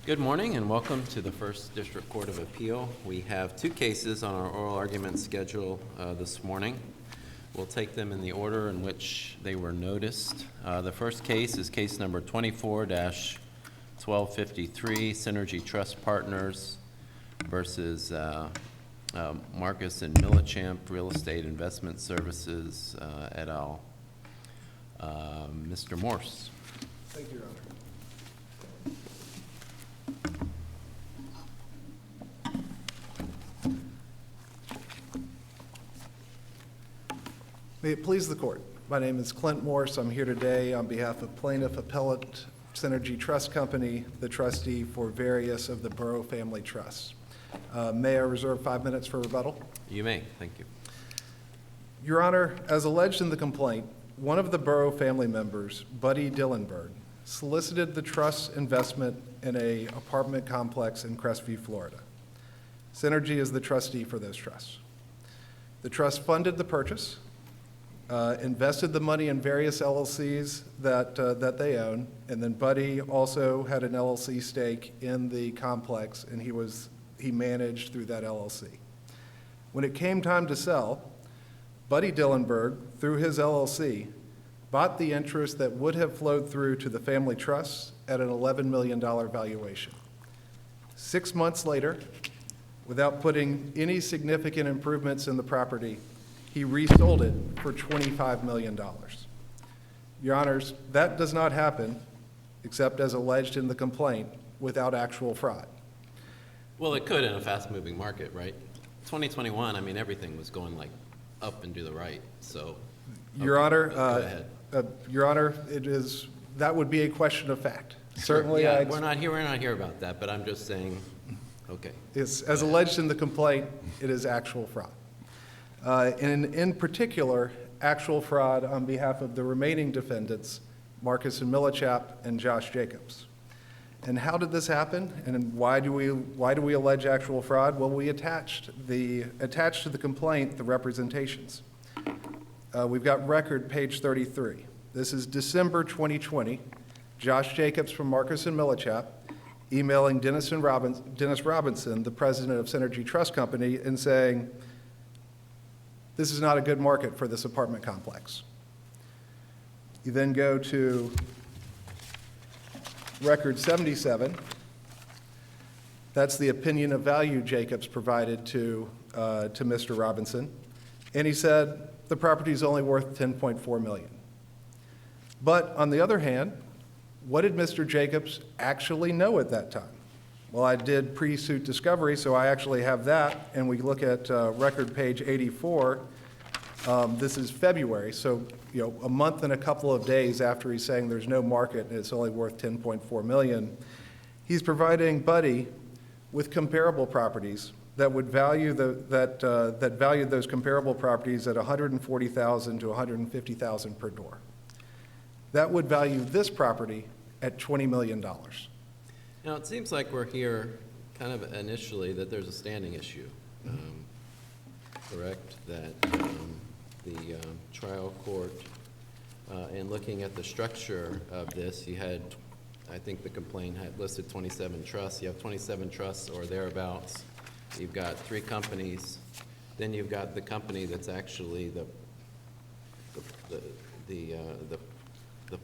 Good morning and welcome to the First District Court of Appeal. We have two cases on our oral argument schedule this morning. We'll take them in the order in which they were noticed. The first case is case number 24-1253, Synergy Trust Partners versus Marcus and Millichamp Real Estate Investment Services et al. Mr. Morse. Thank you, Your Honor. May it please the Court. My name is Clint Morse. I'm here today on behalf of Plaintiff Appellant Synergy Trust Company, the trustee for various of the Borough Family Trusts. May I reserve 5 minutes for rebuttal? You may. Thank you. Your Honor, as alleged in the complaint, one of the Borough family members, Buddy Dillenberg, solicited the trust's investment in an apartment complex in Crestview, Florida. Synergy is the trustee for those trusts. The trust funded the purchase, invested the money in various LLCs that they own, and then Buddy also had an LLC stake in the complex, and he managed through that LLC. When it came time to sell, Buddy Dillenberg, through his LLC, bought the interest that would have flowed through to the family trusts at an $11 million valuation. 6 months later, without putting any significant improvements in the property, he resold it for $25 million. Your Honors, that does not happen, except as alleged in the complaint, without actual fraud. Well, it could in a fast-moving market, right? 2021, I mean, everything was going like up and to the right, so. Your Honor, go ahead. Your Honor, that would be a question of fact. Certainly, Yeah, we're not here about that, but I'm just saying, okay. As alleged in the complaint, it is actual fraud. And in particular, actual fraud on behalf of the remaining defendants, Marcus and Millichamp and Josh Jacobs. And how did this happen? And why do we allege actual fraud? Well, we attached to the complaint the representations. We've got record page 33. This is December 2020. Josh Jacobs from Marcus and Millichamp emailing Dennis Robinson, the president of Synergy Trust Company, and saying, this is not a good market for this apartment complex. You then go to record 77. That's the opinion of value Jacobs provided to Mr. Robinson. And he said, the property is only worth $10.4 million. But on the other hand, what did Mr. Jacobs actually know at that time? Well, I did pre-suit discovery, so I actually have that, and we look at record page 84. This is February, so a month and a couple of days after he's saying there's no market and it's only worth $10.4 million. He's providing Buddy with comparable properties that would value that valued those comparable properties at $140,000 to $150,000 per door. That would value this property at $20 million. Now, it seems like we're here kind of initially that there's a standing issue, correct? That the trial court, in looking at the structure of this, you had, I think the complaint had listed 27 trusts. You have 27 trusts or thereabouts. You've got 3 companies. Then you've got the company that's actually the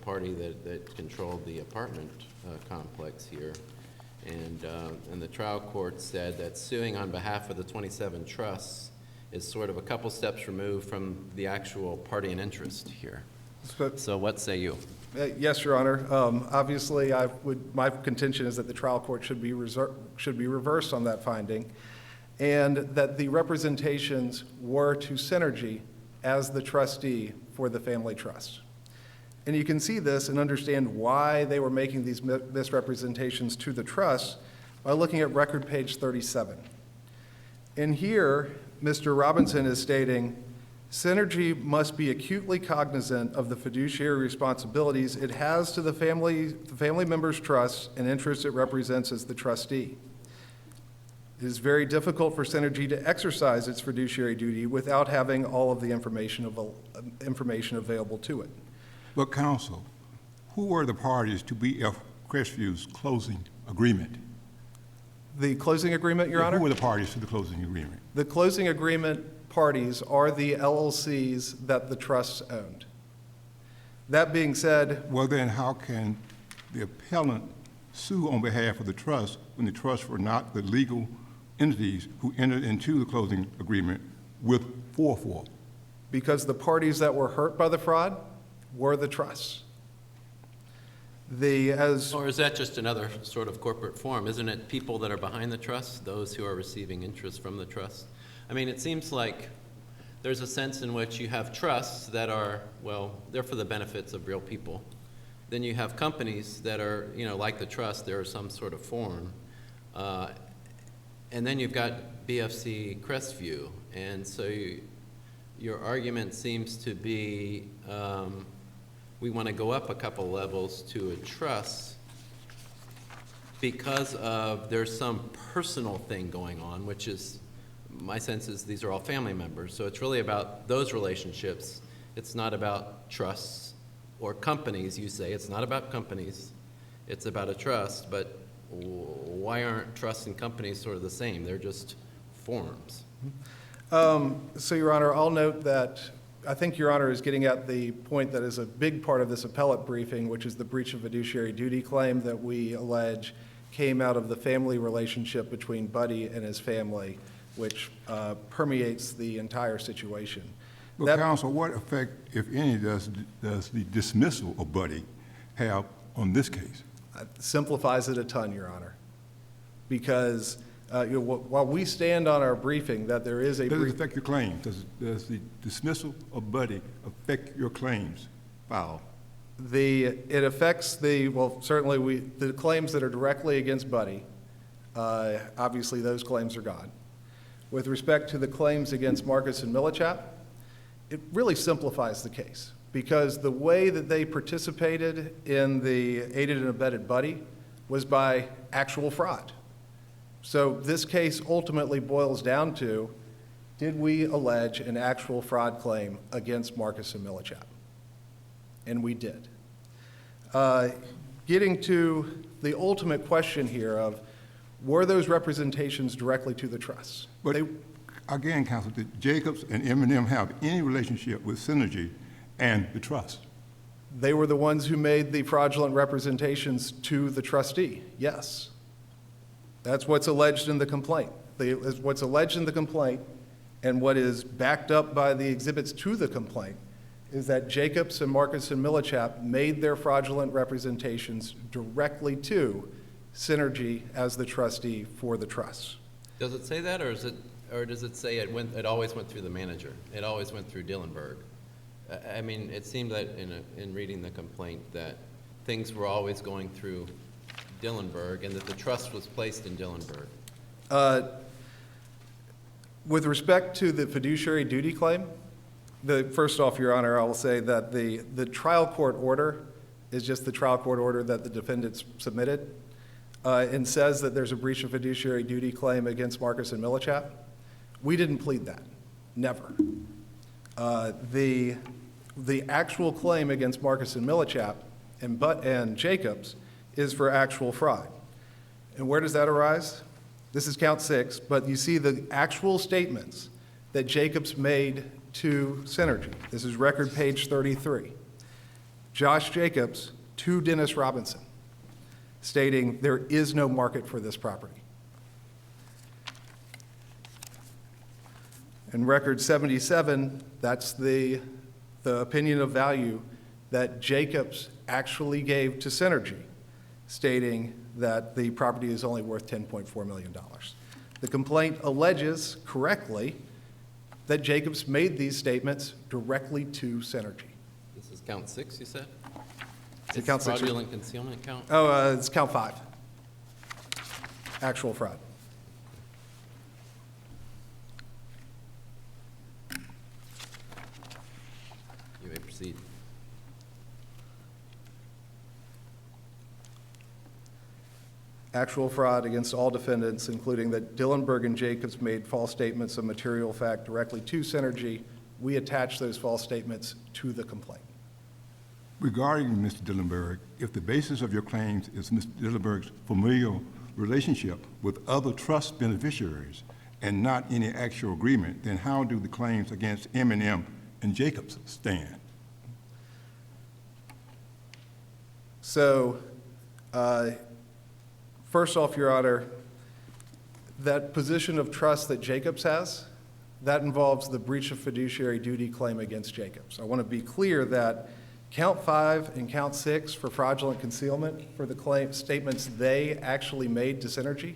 party that controlled the apartment complex here. And the trial court said that suing on behalf of the 27 trusts is sort of a couple steps removed from the actual party in interest here. So what say you? Yes, Your Honor. Obviously, my contention is that the trial court should be reversed on that finding, and that the representations were to Synergy as the trustee for the family trust. And you can see this and understand why they were making these misrepresentations to the trust by looking at record page 37. In here, Mr. Robinson is stating, Synergy must be acutely cognizant of the fiduciary responsibilities it has to the family member's trust and interests it represents as the trustee. It is very difficult for Synergy to exercise its fiduciary duty without having all of the information available to it. But counsel, who were the parties to BF Crestview's closing agreement? The closing agreement, Your Who Honor? were the parties to the closing agreement? The closing agreement parties are the LLCs that the trusts owned. That being said, Well, then how can the appellant sue on behalf of the trust when the trusts were not the legal entities who entered into the closing agreement with 4-4? because the parties that were hurt by the fraud were the trusts. Or is that just another sort of corporate form? Isn't it people that are behind the trust, those who are receiving interest from the trust? I mean, it seems like there's a sense in which you have trusts that are, well, they're for the benefits of real people. Then you have companies that are, like the trust, there are some sort of form. And then you've got BFC Crestview. And so your argument seems to be we want to go up a couple levels to a trust because there's some personal thing going on, which is, my sense is these are all family members. So it's really about those relationships. It's not about trusts or companies, you say. It's not about companies. It's about a trust. But why aren't trusts and companies sort of the same? They're just forms. So, Your Honor, I'll note that I think Your Honor is getting at the point that is a big part of this appellate briefing, which is the breach of fiduciary duty claim that we allege came out of the family relationship between Buddy and his family, which permeates the entire situation. Well, counsel, what effect, if any, does the dismissal of Buddy have on this case? Simplifies it a ton, Your Honor, because while we stand on our briefing that there is a Does it affect your claims? Does the dismissal of Buddy affect your claims filed? it affects certainly the claims that are directly against Buddy, obviously those claims are gone. With respect to the claims against Marcus and Millichap, it really simplifies the case because the way that they participated in the aided and abetted Buddy was by actual fraud. So this case ultimately boils down to, did we allege an actual fraud claim against Marcus and Millichap? And we did. Getting to the ultimate question here of, were those representations directly to the trusts? But again, counsel, did Jacobs and M&M have any relationship with Synergy and the trust? They were the ones who made the fraudulent representations to the trustee, yes. That's what's alleged in the complaint. What's alleged in the complaint and what is backed up by the exhibits to the complaint is that Jacobs and Marcus and Millichap made their fraudulent representations directly to Synergy as the trustee for the trust. Does it say that, or does it say it always went through the manager? It always went through Dillenberg. I mean, it seemed that in reading the complaint that things were always going through Dillenberg and that the trust was placed in Dillenberg. With respect to the fiduciary duty claim, first off, Your Honor, I will say that the trial court order is just the trial court order that the defendants submitted and says that there's a breach of fiduciary duty claim against Marcus and Millichap. We didn't plead that, never. The actual claim against Marcus and Millichap and Jacobs is for actual fraud. And where does that arise? This is count 6, but you see the actual statements that Jacobs made to Synergy. This is record page 33. Josh Jacobs to Dennis Robinson, stating there is no market for this property. In record 77, that's the opinion of value that Jacobs actually gave to Synergy, stating that the property is only worth $10.4 million. The complaint alleges correctly that Jacobs made these statements directly to Synergy. This is count 6, you said? It's count 6. Fraudulent concealment count? Oh, it's count 5. Actual fraud. You may proceed. Actual fraud against all defendants, including that Dillenberg and Jacobs made false statements of material fact directly to Synergy. We attach those false statements to the complaint. Regarding Mr. Dillenberg, if the basis of your claims is Mr. Dillenberg's familial relationship with other trust beneficiaries and not any actual agreement, then how do the claims against M&M and Jacobs stand? So, first off, Your Honor, that position of trust that Jacobs has, that involves the breach of fiduciary duty claim against Jacobs. I want to be clear that count 5 and count 6 for fraudulent concealment for the statements they actually made to Synergy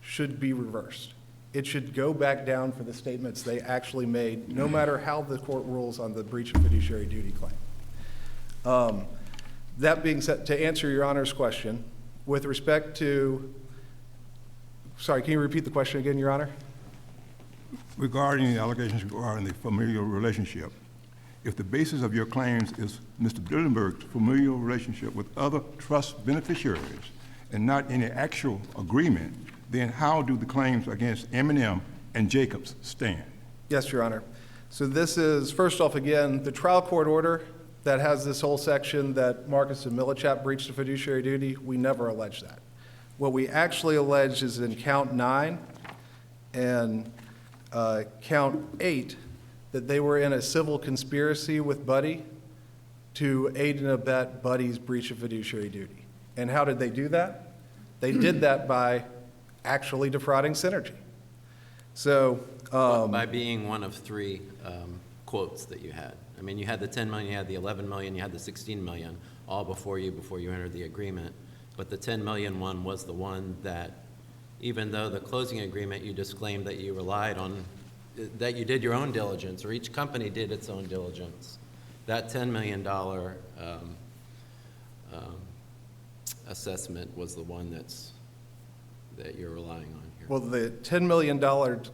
should be reversed. It should go back down for the statements they actually made, no matter how the court rules on the breach of fiduciary duty claim. That being said, to answer Your Honor's question, with respect to, sorry, can you repeat the question again, Your Honor? Regarding the allegations regarding the familial relationship, if the basis of your claims is Mr. Dillenberg's familial relationship with other trust beneficiaries and not any actual agreement, then how do the claims against M&M and Jacobs stand? Yes, Your Honor. So this is, first off, again, the trial court order that has this whole section that Marcus and Millichap breached the fiduciary duty. We never alleged that. What we actually allege is in count 9 and count 8 that they were in a civil conspiracy with Buddy to aid and abet Buddy's breach of fiduciary duty. And how did they do that? They did that by actually defrauding Synergy. So, By being one of 3 quotes that you had. I mean, you had the 10 million, you had the 11 million, you had the 16 million, all before you entered the agreement. But the 10 million one was the one that, even though the closing agreement, you disclaimed that you relied on, that you did your own diligence, or each company did its own diligence. That $10 million assessment was the one that you're relying on here. well, the $10 million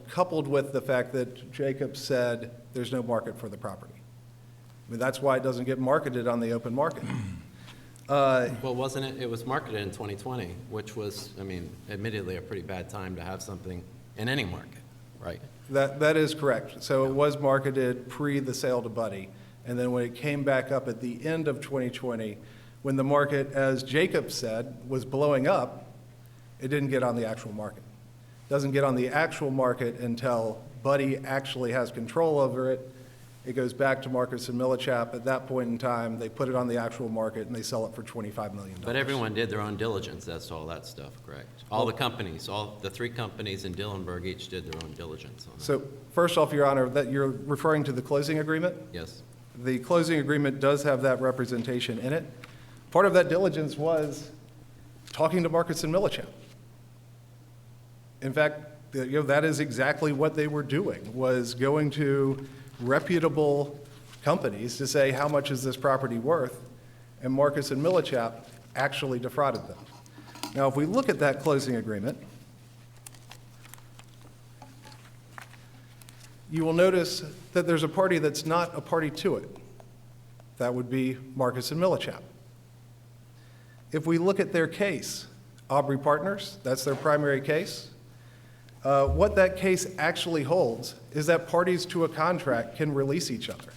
coupled with the fact that Jacob said there's no market for the property. I mean, that's why it doesn't get marketed on the open market. Well, wasn't it, it was marketed in 2020, which was, I mean, admittedly a pretty bad time to have something in any market, right? That is correct. So it was marketed pre the sale to Buddy. And then when it came back up at the end of 2020, when the market, as Jacob said, was blowing up, it didn't get on the actual market. It doesn't get on the actual market until Buddy actually has control over it. It goes back to Marcus and Millichap. At that point in time, they put it on the actual market and they sell it for $25 million. But everyone did their own diligence, that's all that stuff, correct? All the companies, all the 3 companies in Dillenberg each did their own diligence on that. So first off, Your Honor, that you're referring to the closing agreement? Yes. The closing agreement does have that representation in it. Part of that diligence was talking to Marcus and Millichap. In fact, that is exactly what they were doing, was going to reputable companies to say, how much is this property worth? And Marcus and Millichap actually defrauded them. Now, if we look at that closing agreement, you will notice that there's a party that's not a party to it. That would be Marcus and Millichap. If we look at their case, Aubrey Partners, that's their primary case. What that case actually holds is that parties to a contract can release each other.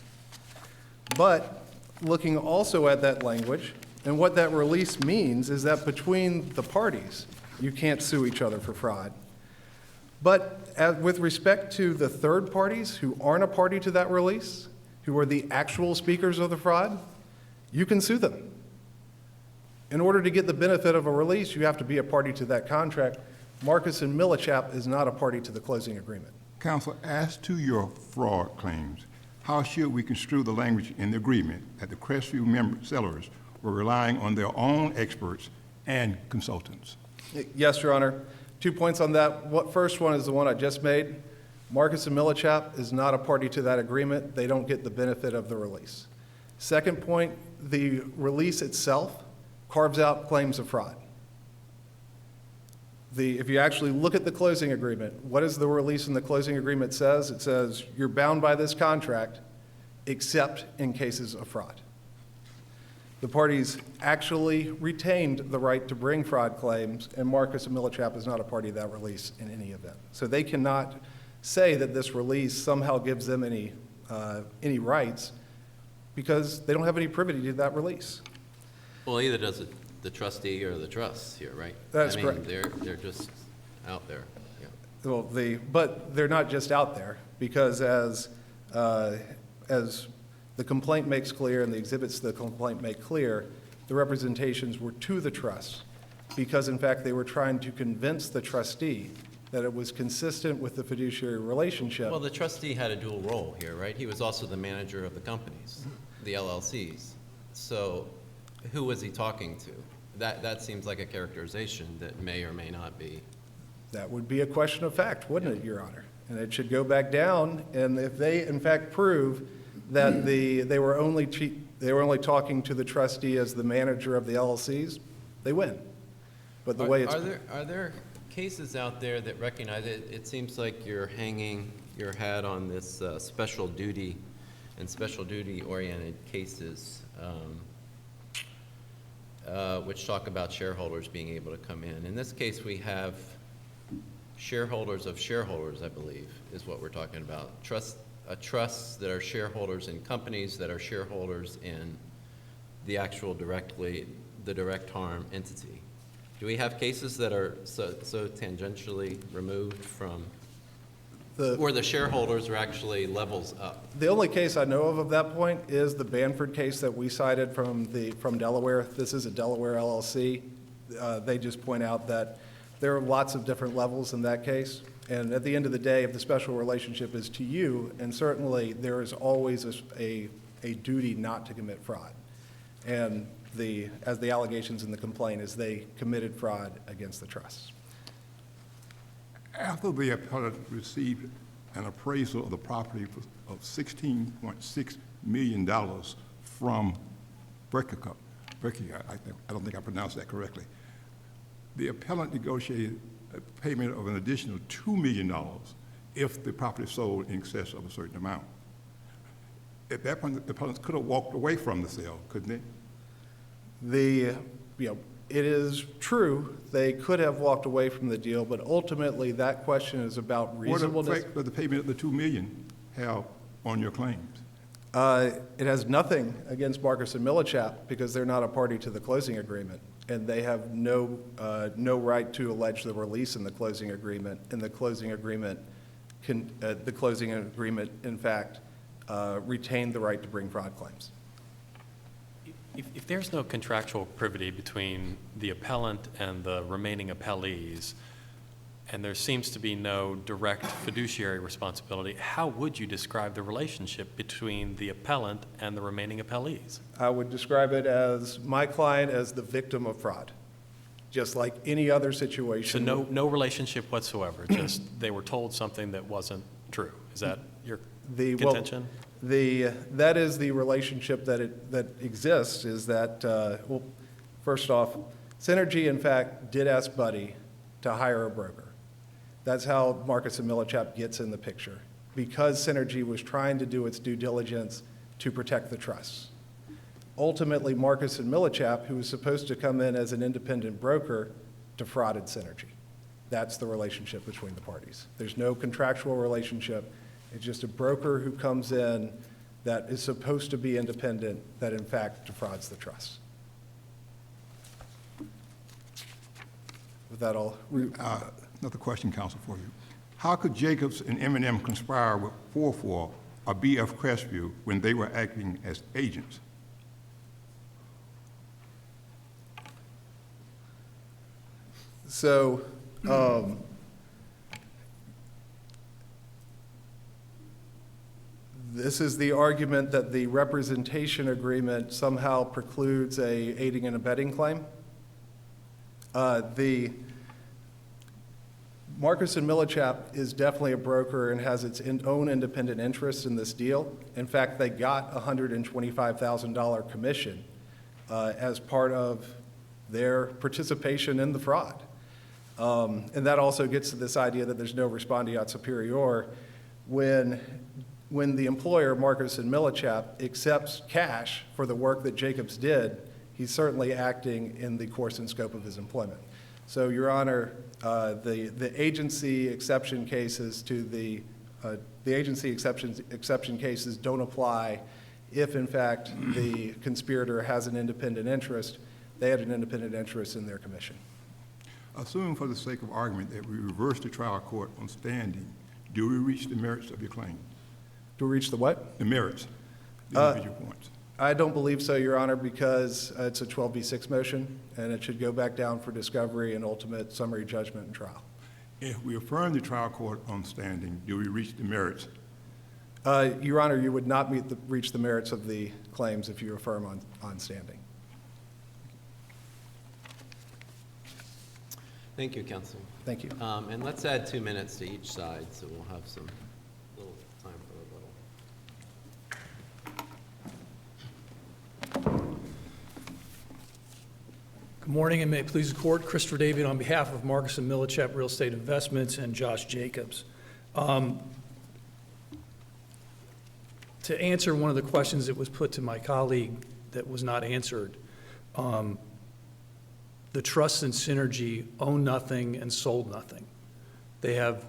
But looking also at that language, and what that release means is that between the parties, you can't sue each other for fraud. But with respect to the third parties who aren't a party to that release, who are the actual speakers of the fraud, you can sue them. In order to get the benefit of a release, you have to be a party to that contract. Marcus and Millichap is not a party to the closing agreement. Counsel, as to your fraud claims, how should we construe the language in the agreement that the Crestview sellers were relying on their own experts and consultants? Yes, Your Honor. 2 points on that. First one is the one I just made. Marcus and Millichap is not a party to that agreement. They don't get the benefit of the release. Second point, the release itself carves out claims of fraud. If you actually look at the closing agreement, what does the release in the closing agreement says? It says you're bound by this contract except in cases of fraud. The parties actually retained the right to bring fraud claims, and Marcus and Millichap is not a party to that release in any event. So they cannot say that this release somehow gives them any rights because they don't have any privity to that release. Well, either does it the trustee or the trust here, right? That's I mean, correct. they're just out there, yeah. Well, but they're not just out there, because as the complaint makes clear and the exhibits to the complaint make clear, the representations were to the trust, because in fact, they were trying to convince the trustee that it was consistent with the fiduciary relationship. Well, the trustee had a dual role here, right? He was also the manager of the companies, the LLCs. So who was he talking to? That seems like a characterization that may or may not be. That would be a question of fact, wouldn't it, Your Honor? And it should go back down, and if they in fact prove that they were only talking to the trustee as the manager of the LLCs, they win. But the way it's. Are there cases out there that recognize it? It seems like you're hanging your hat on this special duty and special duty-oriented cases, which talk about shareholders being able to come in. In this case, we have shareholders of shareholders, I believe, is what we're talking about. Trusts that are shareholders in companies that are shareholders in the actual the direct harm entity. Do we have cases that are so tangentially removed from, where the shareholders are actually levels up? The only case I know of that point is the Banford case that we cited from Delaware. This is a Delaware LLC. They just point out that there are lots of different levels in that case. And at the end of the day, if the special relationship is to you, and certainly there is always a duty not to commit fraud. And as the allegations in the complaint is they committed fraud against the trusts. After the appellant received an appraisal of the property of $16.6 million from Brekica, I don't think I pronounced that correctly, the appellant negotiated a payment of an additional $2 million if the property sold in excess of a certain amount. At that point, the appellant could have walked away from the sale, couldn't they? It is true, they could have walked away from the deal, but ultimately that question is about reasonableness. What effect does the payment of the $2 million have on your claims? It has nothing against Marcus and Millichap because they're not a party to the closing agreement, and they have no right to allege the release in the closing agreement. And the closing agreement, in fact, retained the right to bring fraud claims. If there's no contractual privity between the appellant and the remaining appellees, and there seems to be no direct fiduciary responsibility, how would you describe the relationship between the appellant and the remaining appellees? I would describe it as my client as the victim of fraud, just like any other So situation. no relationship whatsoever, just they were told something that wasn't true. Is that your contention? That is the relationship that exists, is that, well, first off, Synergy, in fact, did ask Buddy to hire a broker. That's how Marcus and Millichap gets in the picture, because Synergy was trying to do its due diligence to protect the trusts. Ultimately, Marcus and Millichap, who was supposed to come in as an independent broker, defrauded Synergy. That's the relationship between the parties. There's no contractual relationship. It's just a broker who comes in that is supposed to be independent that in fact defrauds the trust. With that, I'll. Another question, counsel, for you. How could Jacobs and M&M conspire with 4-4 or BF Crestview when they were acting as agents? So, this is the argument that the representation agreement somehow precludes a aiding and abetting claim. The Marcus and Millichap is definitely a broker and has its own independent interest in this deal. In fact, they got a $125,000 commission as part of their participation in the fraud. And that also gets to this idea that there's no respondeat superior. When the employer, Marcus and Millichap, accepts cash for the work that Jacobs did, he's certainly acting in the course and scope of his employment. So, Your Honor, the agency exception cases to the agency exception cases don't apply if, in fact, the conspirator has an independent interest. They had an independent interest in their commission. Assuming for the sake of argument that we reverse the trial court on standing, do we reach the merits of your claim? Do we reach the what? The merits, the individual points. I don't believe so, Your Honor, because it's a 12b6 motion, and it should go back down for discovery and ultimate summary judgment and trial. If we affirm the trial court on standing, do we reach the merits? Your Honor, you would not reach the merits of the claims if you affirm on standing. Thank you, counsel. Thank you. And let's add 2 minutes to each side, so we'll have some little time for rebuttal. Good morning, and may it please the court. Christopher David on behalf of Marcus and Millichap Real Estate Investments and Josh Jacobs. To answer one of the questions that was put to my colleague that was not answered, the trust and Synergy own nothing and sold nothing. They have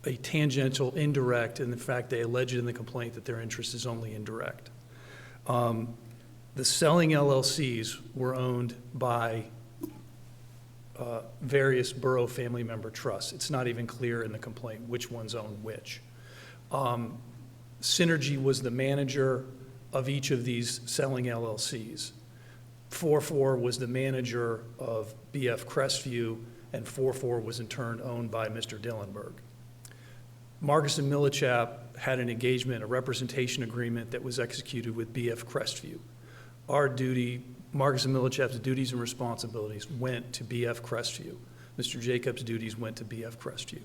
a tangential, indirect, and in fact, they allege in the complaint that their interest is only indirect. The selling LLCs were owned by various Borough family member trusts. It's not even clear in the complaint which ones own which. Synergy was the manager of each of these selling LLCs. 44 was the manager of BF Crestview, and 44 was in turn owned by Mr. Dillenberg. Marcus and Millichap had an engagement, a representation agreement that was executed with BF Crestview. Our duty, Marcus and Millichap's duties and responsibilities went to BF Crestview. Mr. Jacobs' duties went to BF Crestview.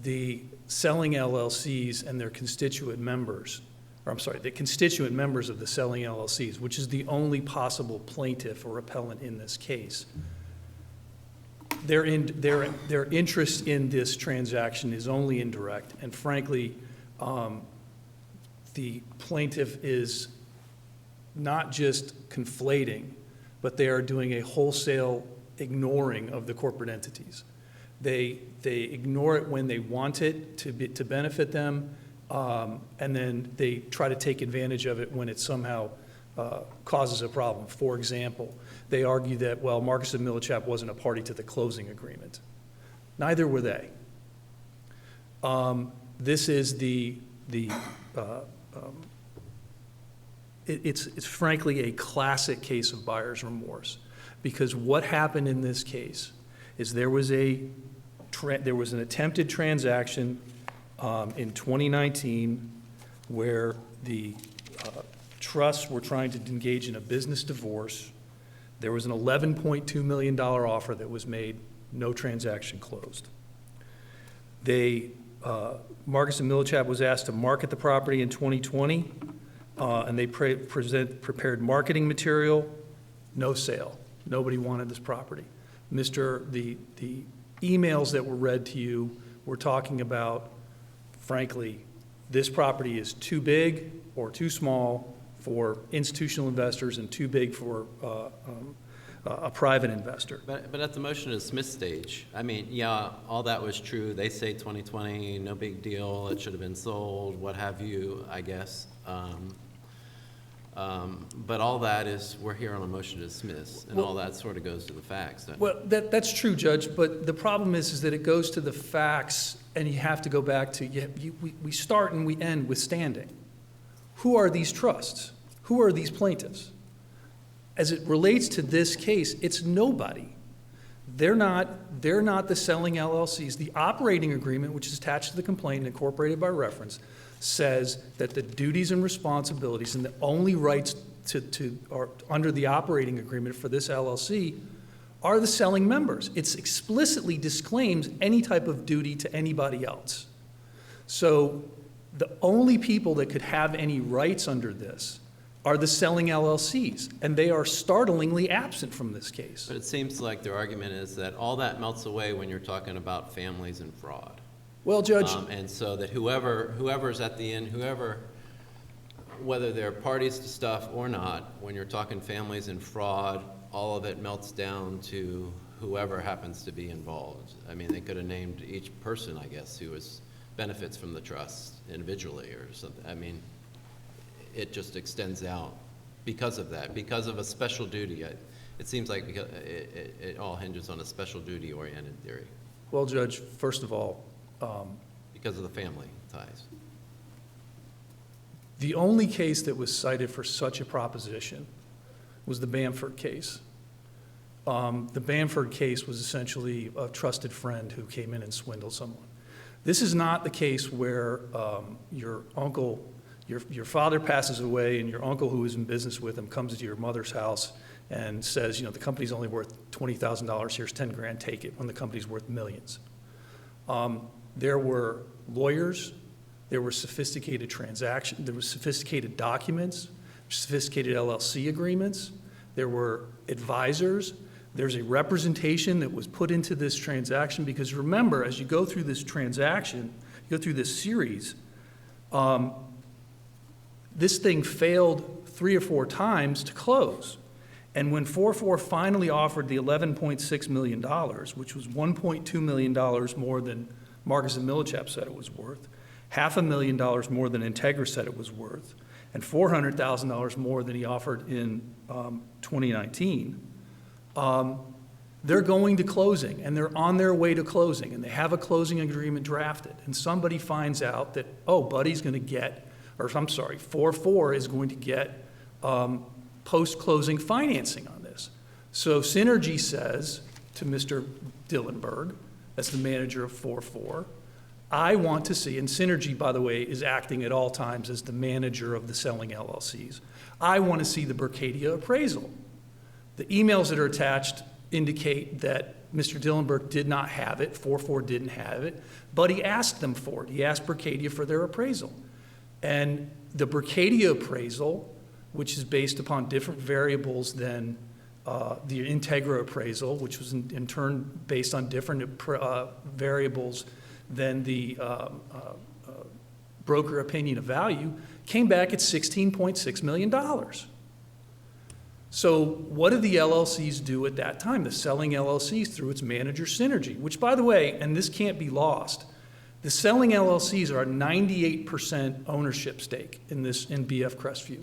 The selling LLCs and their constituent members, the constituent members of the selling LLCs, which is the only possible plaintiff or appellant in this case, their interest in this transaction is only indirect, and frankly, the plaintiff is not just conflating, but they are doing a wholesale ignoring of the corporate entities. They ignore it when they want it to benefit them, and then they try to take advantage of it when it somehow causes a problem. For example, they argue that, well, Marcus and Millichap wasn't a party to the closing agreement. Neither were they. This is it's frankly a classic case of buyer's remorse, because what happened in this case is there was an attempted transaction in 2019 where the trusts were trying to engage in a business divorce. There was an $11.2 million offer that was made, no transaction closed. Marcus and Millichap was asked to market the property in 2020, and they prepared marketing material, no sale. Nobody wanted this property. The emails that were read to you were talking about, frankly, this property is too big or too small for institutional investors and too big for a private investor. But at the motion to dismiss stage, I mean, yeah, all that was true. They say 2020, no big deal, it should have been sold, what have you, I guess. But all that is, we're here on a motion to dismiss, and all that sort of goes to the facts. Well, that's true, Judge, but the problem is that it goes to the facts, and you have to go back to, we start and we end with standing. Who are these trusts? Who are these plaintiffs? As it relates to this case, it's nobody. They're not the selling LLCs. The operating agreement, which is attached to the complaint and incorporated by reference, says that the duties and responsibilities and the only rights are under the operating agreement for this LLC are the selling members. It explicitly disclaims any type of duty to anybody else. So the only people that could have any rights under this are the selling LLCs, and they are startlingly absent from this case. But it seems like their argument is that all that melts away when you're talking about families and fraud. Well, Judge. And so that whoever's at the end, whether they're parties to stuff or not, when you're talking families and fraud, all of it melts down to whoever happens to be involved. I mean, they could have named each person, I guess, who benefits from the trust individually or something. I mean, it just extends out because of that, because of a special duty. It seems like because it all hinges on a special duty-oriented theory Well, Judge, first of all, because of the family ties. the only case that was cited for such a proposition was the Bamford case. The Bamford case was essentially a trusted friend who came in and swindled someone. This is not the case where your uncle, your father passes away and your uncle who is in business with him comes to your mother's house and says, the company's only worth $20,000, here's 10 grand, take it, when the company's worth millions. There were lawyers, there were sophisticated transactions, there were sophisticated documents, sophisticated LLC agreements, there were advisors, there's a representation that was put into this transaction, because remember, as you go through this transaction, you go through this series, this thing failed 3 or 4 times to close. And when 4-4 finally offered the $11.6 million, which was $1.2 million more than Marcus and Millichap said it was worth, $500,000 more than Integra said it was worth, and $400,000 more than he offered in 2019, they're going to closing, and they're on their way to closing, and they have a closing agreement drafted, and somebody finds out that, oh, Buddy's going to get, or I'm sorry, 4-4 is going to get post-closing financing on this. So Synergy says to Mr. Dillenberg, as the manager of 4-4, I want to see, and Synergy, by the way, is acting at all times as the manager of the selling LLCs, I want to see the Berkadia appraisal. The emails that are attached indicate that Mr. Dillenberg did not have it, 4-4 didn't have it, but he asked them for it. He asked Berkadia for their appraisal. And the Berkadia appraisal, which is based upon different variables than the Integra appraisal, which was in turn based on different variables than the broker opinion of value, came back at $16.6 million. So what did the LLCs do at that time? The selling LLCs through its manager Synergy, which, by the way, and this can't be lost, the selling LLCs are a 98% ownership stake in BF Crestview.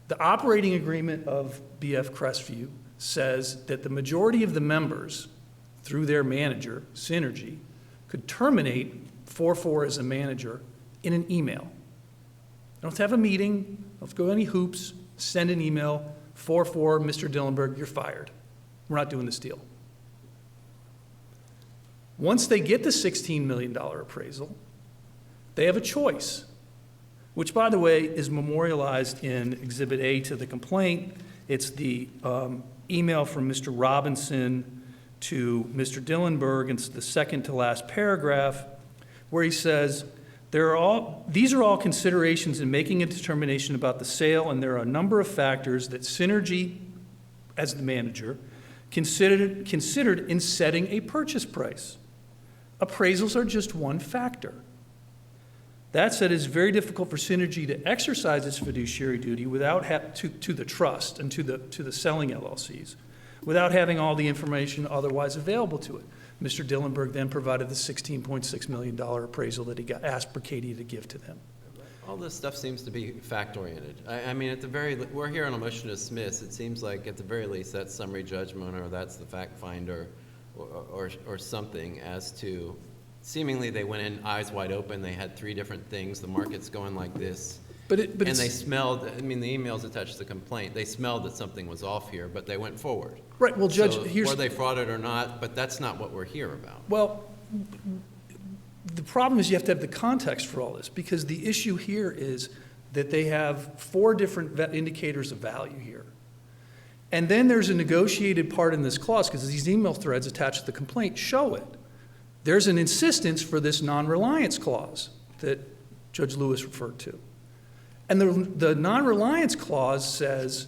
The operating agreement of BF Crestview says that the majority of the members, through their manager, Synergy, could terminate 4-4 as a manager in an email. Don't have to have a meeting, don't have to go any hoops, send an email, 4-4, Mr. Dillenberg, you're fired. We're not doing this deal. Once they get the $16 million appraisal, they have a choice, which, by the way, is memorialized in Exhibit A to the complaint. It's the email from Mr. Robinson to Mr. Dillenberg. It's the second to last paragraph where he says, these are all considerations in making a determination about the sale, and there are a number of factors that Synergy, as the manager, considered in setting a purchase price. Appraisals are just one factor. That said, it's very difficult for Synergy to exercise its fiduciary duty without to the trust and to the selling LLCs, without having all the information otherwise available to it. Mr. Dillenberg then provided the $16.6 million appraisal that he asked Berkadia to give to them. All this stuff seems to be fact-oriented. I mean, we're here on a motion to dismiss. It seems like at the very least that's summary judgment, or that's the fact finder, or something as to, seemingly they went in eyes wide open. They had 3 different things. The market's going like this. And they smelled, I mean, the emails attached to the complaint, they smelled that something was off here, but they went forward. Right, well, Judge, So, were they frauded or not, but that's not what we're here about. Well, the problem is you have to have the context for all this, because the issue here is that they have 4 different indicators of value here. And then there's a negotiated part in this clause, because these email threads attached to the complaint show it. There's an insistence for this non-reliance clause that Judge Lewis referred to. And the non-reliance clause says,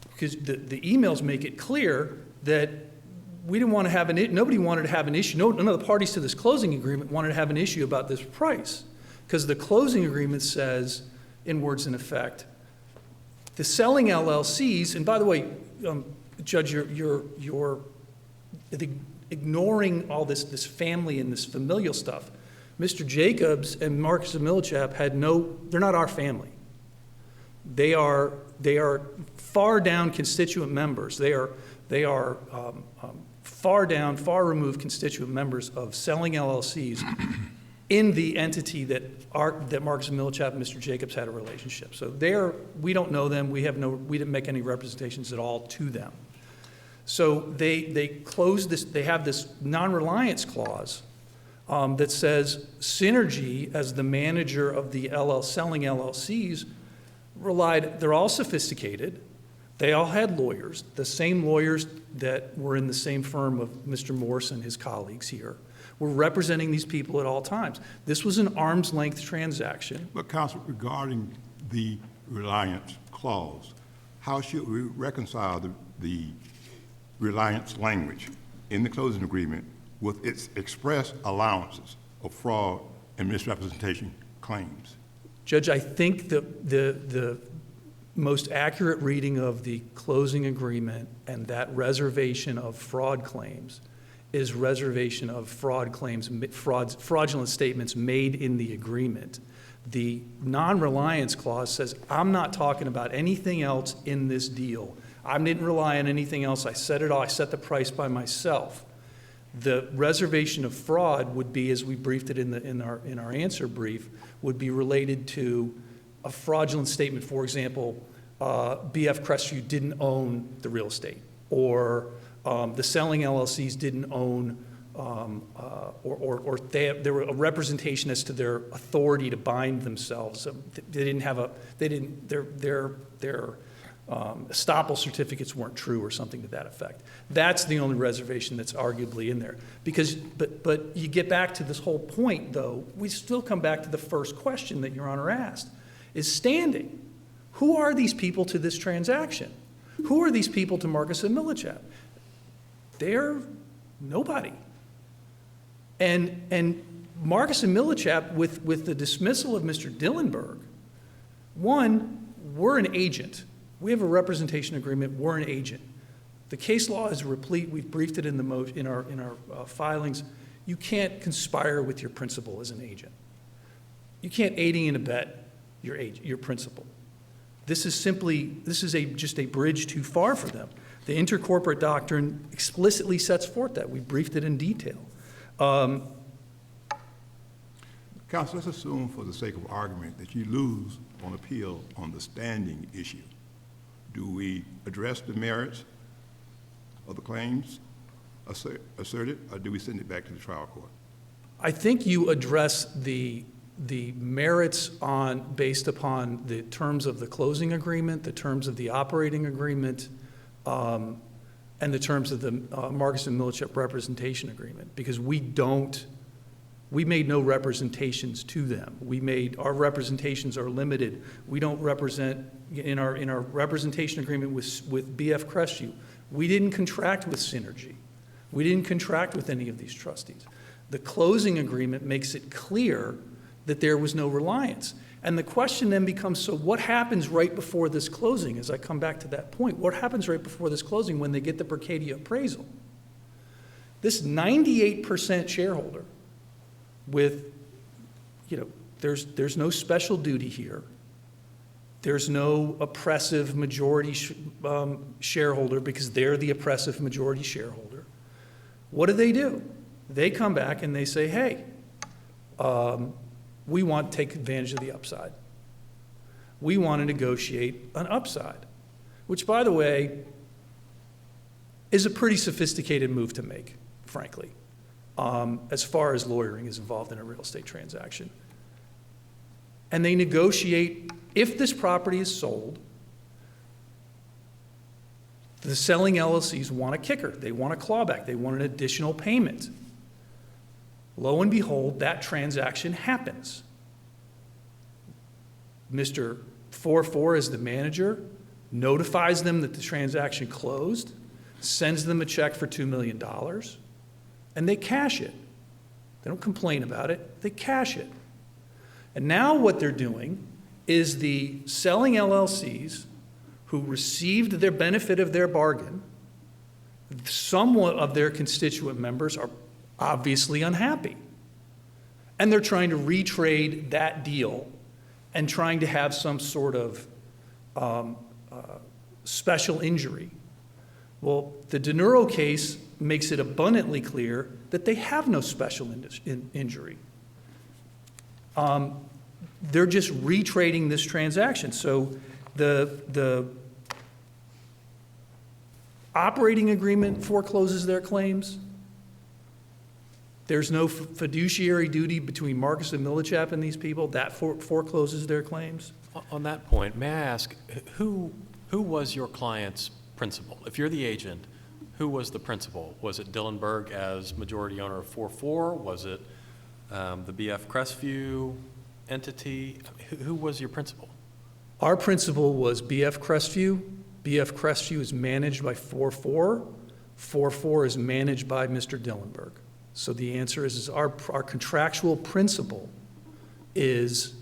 because the emails make it clear that we didn't want to have nobody wanted to have an issue, none of the parties to this closing agreement wanted to have an issue about this price. Because the closing agreement says, in words in effect, the selling LLCs, and by the way, Judge, you're ignoring all this family and this familial stuff. Mr. Jacobs and Marcus and Millichap they're not our family. They are far down constituent members. They are They are far down, far removed constituent members of selling LLCs in the entity that Marcus and Millichap and Mr. Jacobs had a relationship. So we don't know them. We didn't make any representations at all to them. So they closed this. They have this non-reliance clause that says Synergy, as the manager of the selling LLCs, relied. They're all sophisticated. They all had lawyers, the same lawyers that were in the same firm of Mr. Morse and his colleagues here, were representing these people at all times. This was an arm's length transaction. But counsel, regarding the reliance clause, how should we reconcile the reliance language in the closing agreement with its express allowances of fraud and misrepresentation claims? Judge, I think the most accurate reading of the closing agreement and that reservation of fraud claims is reservation of fraud claims, fraudulent statements made in the agreement. The non-reliance clause says, I'm not talking about anything else in this deal. I didn't rely on anything else. I set it all. I set the price by myself. The reservation of fraud would be, as we briefed it in our answer brief, would be related to a fraudulent statement. For example, BF Crestview didn't own the real estate, or the selling LLCs didn't own, or there were a representation as to their authority to bind themselves. They didn't have their estoppel certificates weren't true or something to that effect. That's the only reservation that's arguably in there. But you get back to this whole point, though, we still come back to the first question that Your Honor asked, is standing. Who are these people to this transaction? Who are these people to Marcus and Millichap? They're nobody. And Marcus and Millichap, with the dismissal of Mr. Dillenberg, one, we're an agent. We have a representation agreement. We're an agent. The case law is replete. We've briefed it in our filings. You can't conspire with your principal as an agent. You can't aiding and abet your principal. This is just a bridge too far for them. The intercorporate doctrine explicitly sets forth that. We briefed it in detail. Counsel, let's assume for the sake of argument that you lose on appeal on the standing issue. Do we address the merits of the claims asserted, or do we send it back to the trial court? I think you address the merits based upon the terms of the closing agreement, the terms of the operating agreement, and the terms of the Marcus and Millichap representation agreement, because we made no representations to them. Our representations are limited. We don't represent, in our representation agreement with BF Crestview, we didn't contract with Synergy. We didn't contract with any of these trustees. The closing agreement makes it clear that there was no reliance. And the question then becomes, so what happens right before this closing, as I come back to that point? What happens right before this closing when they get the Berkadia appraisal? This 98% shareholder with, there's no special duty here. There's no oppressive majority shareholder because they're the oppressive majority shareholder. What do? They come back and they say, hey, we want to take advantage of the upside. We want to negotiate an upside, which, by the way, is a pretty sophisticated move to make, frankly, as far as lawyering is involved in a real estate transaction. And they negotiate, if this property is sold, the selling LLCs want a kicker. They want a clawback. They want an additional payment. Lo and behold, that transaction happens. Mr. 44, as the manager, notifies them that the transaction closed, sends them a check for $2 million, and they cash it. They don't complain about it. They cash it. And now what they're doing is the selling LLCs who received their benefit of their bargain, somewhat of their constituent members are obviously unhappy. And they're trying to retrade that deal and trying to have some sort of special injury Well, the De Niro case makes it abundantly clear that they have no special injury. They're just retrading this transaction. So the operating agreement forecloses their claims. There's no fiduciary duty between Marcus and Millichap and these people. That forecloses their claims. On that point, may I ask, who was your client's principal? If you're the agent, who was the principal? Was it Dillenberg as majority owner of 4-4? Was it the BF Crestview entity? Who was your principal? Our principal was BF Crestview. BF Crestview is managed by 4-4. 4-4 is managed by Mr. Dillenberg. So the answer is our contractual principal is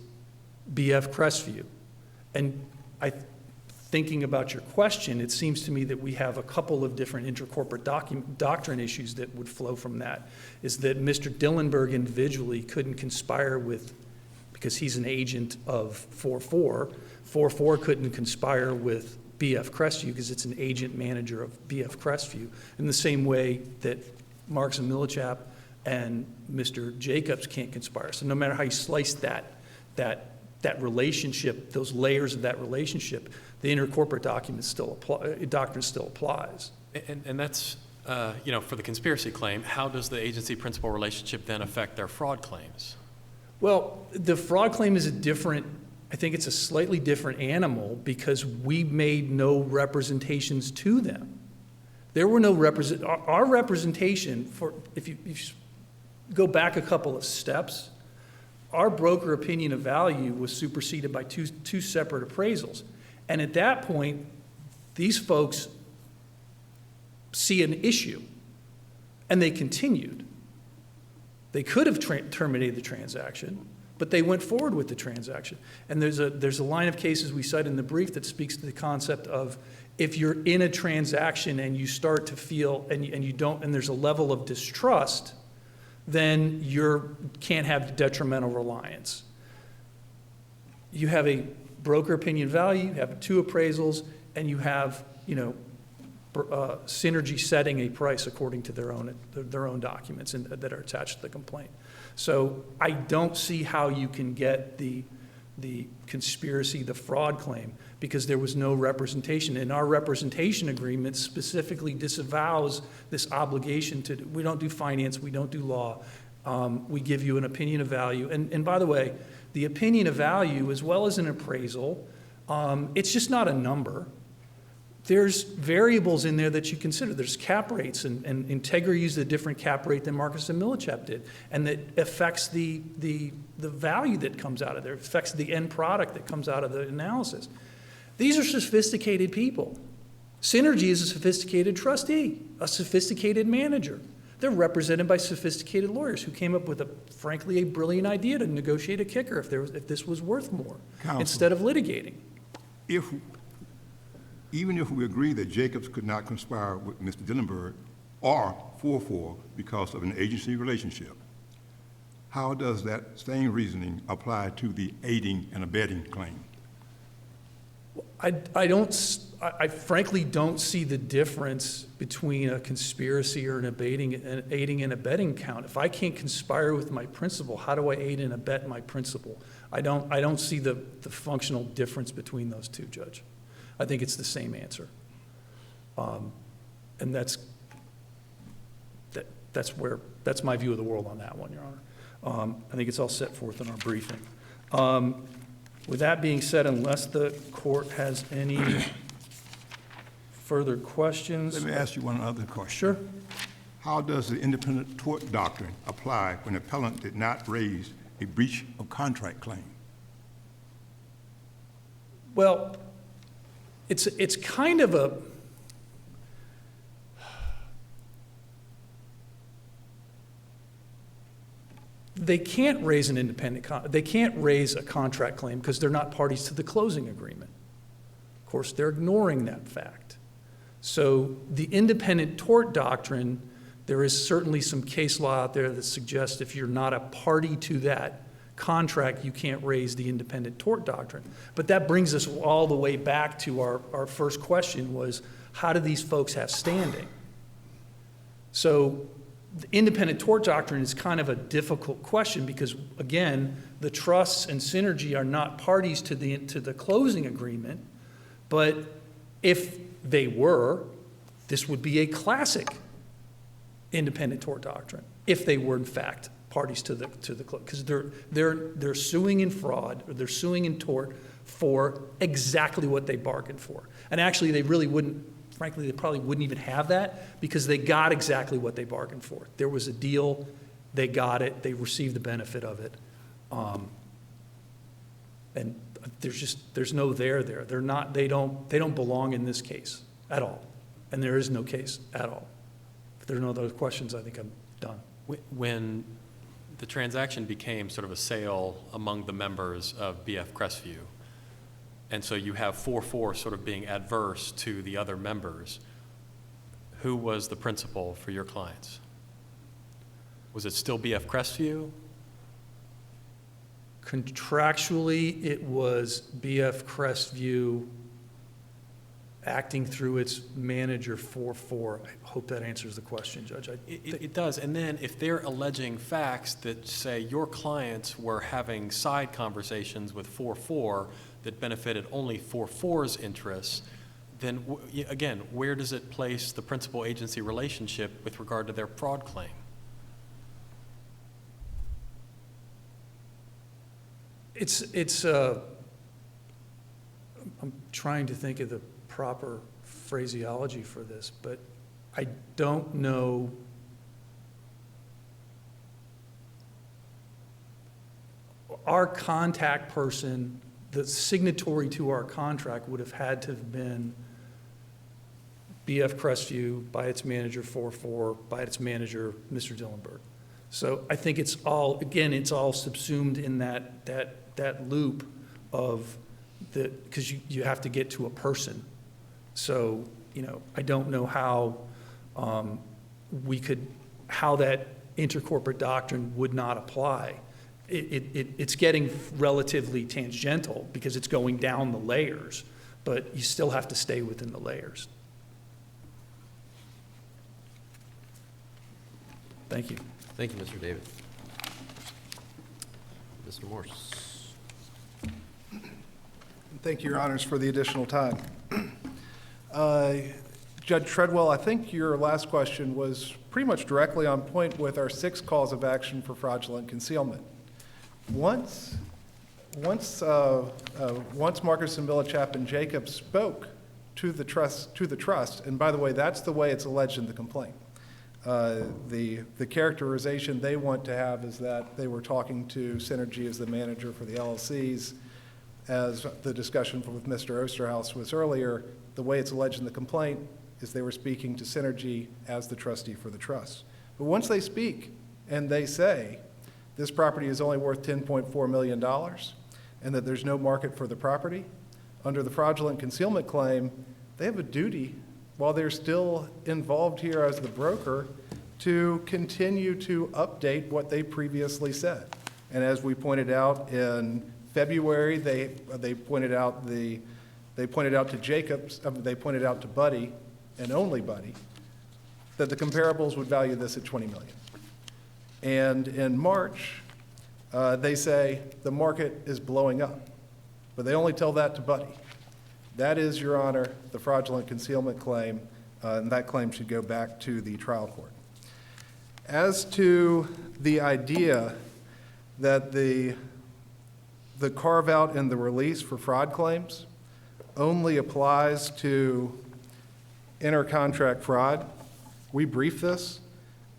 BF Crestview. And thinking about your question, it seems to me that we have a couple of different intercorporate doctrine issues that would flow from that. Is that Mr. Dillenberg individually couldn't conspire with, because he's an agent of 4-4. 4-4 couldn't conspire with BF Crestview because it's an agent manager of BF Crestview. In the same way that Marks and Millichap and Mr. Jacobs can't conspire. So no matter how you slice that relationship, those layers of that relationship, the intercorporate doctrine still applies. And that's, for the conspiracy claim, how does the agency-principal relationship then affect their fraud claims? Well, the fraud claim is I think it's a slightly different animal because we made no representations to them. There were no our representation if you go back a couple of steps, our broker opinion of value was superseded by two separate appraisals. And at that point, these folks see an issue, and they continued. They could have terminated the transaction, but they went forward with the transaction. And there's a line of cases we cite in the brief that speaks to the concept of if you're in a transaction and you start to feel, and you don't, and there's a level of distrust, then you can't have detrimental reliance. You have a broker opinion value, you have two appraisals, and you have, Synergy setting a price according to their own documents that are attached to the complaint. So I don't see how you can get the conspiracy, the fraud claim, because there was no representation. And our representation agreement specifically disavows this obligation we don't do finance, we don't do law. We give you an opinion of value. And by the way, the opinion of value, as well as an appraisal, it's just not a number. There's variables in there that you consider. There's cap rates, and Integra used a different cap rate than Marcus and Millichap did, and that affects the value that comes out of there, affects the end product that comes out of the analysis. These are sophisticated people. Synergy is a sophisticated trustee, a sophisticated manager. They're represented by sophisticated lawyers who came up with frankly, a brilliant idea to negotiate a kicker if this was worth more, Counsel, instead of litigating. Even if we agree that Jacobs could not conspire with Mr. Dillenberg or 4-4 because of an agency relationship, how does that same reasoning apply to the aiding and abetting claim? I frankly don't see the difference between a conspiracy or an aiding and abetting count. If I can't conspire with my principal, how do I aid and abet my principal? I don't see the functional difference between those two, Judge. I think it's the same answer. And that's my view of the world on that one, Your Honor. I think it's all set forth in our briefing. With that being said, unless the court has any further questions. Let me ask you one other question. Sure. How does the independent tort doctrine apply when an appellant did not raise a breach of contract claim? Well, it's kind of a, they can't raise they can't raise a contract claim because they're not parties to the closing agreement. Of course, they're ignoring that fact. So the independent tort doctrine, there is certainly some case law out there that suggests if you're not a party to that contract, you can't raise the independent tort doctrine. But that brings us all the way back to our first question was, how do these folks have standing? So the independent tort doctrine is kind of a difficult question because, again, the trusts and Synergy are not parties to the closing agreement, but if they were, this would be a classic independent tort doctrine, if they were in fact parties to the because they're suing in fraud, or they're suing in tort for exactly what they bargained for. And actually, they really wouldn't, frankly, they probably wouldn't even have that because they got exactly what they bargained for. There was a deal, they got it, they received the benefit of it. And there's no there. They don't belong in this case at all. And there is no case at all. If there are no other questions, I think I'm done. When the transaction became sort of a sale among the members of BF Crestview, and so you have 4-4 sort of being adverse to the other members, who was the principal for your clients? Was it still BF Crestview? Contractually, it was BF Crestview acting through its manager 4-4. I hope that answers the question, Judge. It does. And then if they're alleging facts that say your clients were having side conversations with 4-4 that benefited only 4-4's interests, then again, where does it place the principal agency relationship with regard to their fraud claim? I'm trying to think of the proper phraseology for this, but I don't know. Our contact person, the signatory to our contract, would have had to have been BF Crestview by its manager 4-4, by its manager, Mr. Dillenberg. So I think it's all, again, it's all subsumed in that loop of because you have to get to a person. So, I don't know how how that intercorporate doctrine would not apply. It's getting relatively tangential because it's going down the layers, but you still have to stay within the layers. Thank you. Thank you, Mr. David. Mr. Morse. Thank you, Your Honors, for the additional time. Judge Treadwell, I think your last question was pretty much directly on point with our 6th cause of action for fraudulent concealment. Once Marcus and Millichap and Jacob spoke to the trust, and by the way, that's the way it's alleged in the complaint. The characterization they want to have is that they were talking to Synergy as the manager for the LLCs. As the discussion with Mr. Osterhaus was earlier, the way it's alleged in the complaint is they were speaking to Synergy as the trustee for the trust. But once they speak and they say this property is only worth $10.4 million and that there's no market for the property, under the fraudulent concealment claim, they have a duty, while they're still involved here as the broker, to continue to update what they previously said. And as we pointed out in February, they pointed out to Jacobs, they pointed out to Buddy, and only Buddy, that the comparables would value this at $20 million. And in March, they say the market is blowing up, but they only tell that to Buddy. That is, Your Honor, the fraudulent concealment claim, and that claim should go back to the trial court. As to the idea that the carve-out in the release for fraud claims only applies to inter-contract fraud, we briefed this,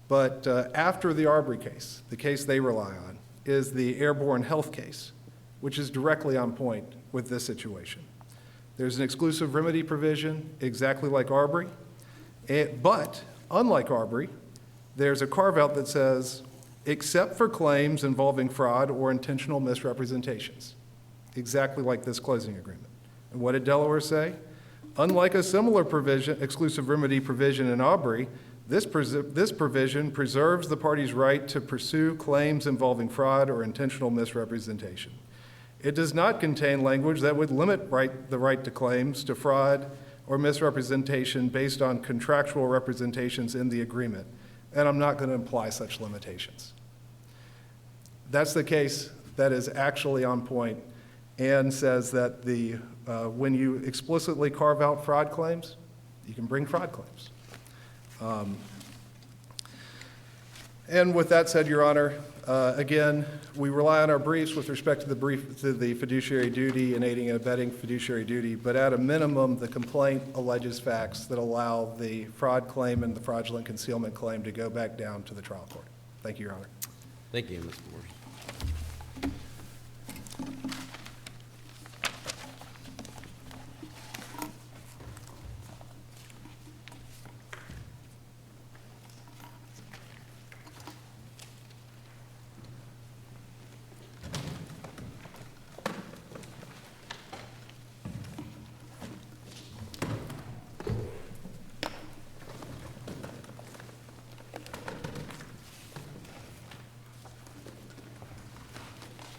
but after the Arbery case, the case they rely on, is the Airborne Health case, which is directly on point with this situation. There's an exclusive remedy provision exactly like Arbery, but unlike Arbery, there's a carve-out that says, except for claims involving fraud or intentional misrepresentations, exactly like this closing agreement. And what did Delaware say? Unlike a similar provision, exclusive remedy provision in Arbery, this provision preserves the party's right to pursue claims involving fraud or intentional misrepresentation. It does not contain language that would limit the right to claims to fraud or misrepresentation based on contractual representations in the agreement, and I'm not going to imply such limitations. That's the case that is actually on point and says that when you explicitly carve out fraud claims, you can bring fraud claims. And with that said, Your Honor, again, we rely on our briefs with respect to the fiduciary duty and aiding and abetting fiduciary duty, but at a minimum, the complaint alleges facts that allow the fraud claim and the fraudulent concealment claim to go back down to the trial court. Thank you, Your Honor. Thank you, Mr. Morris.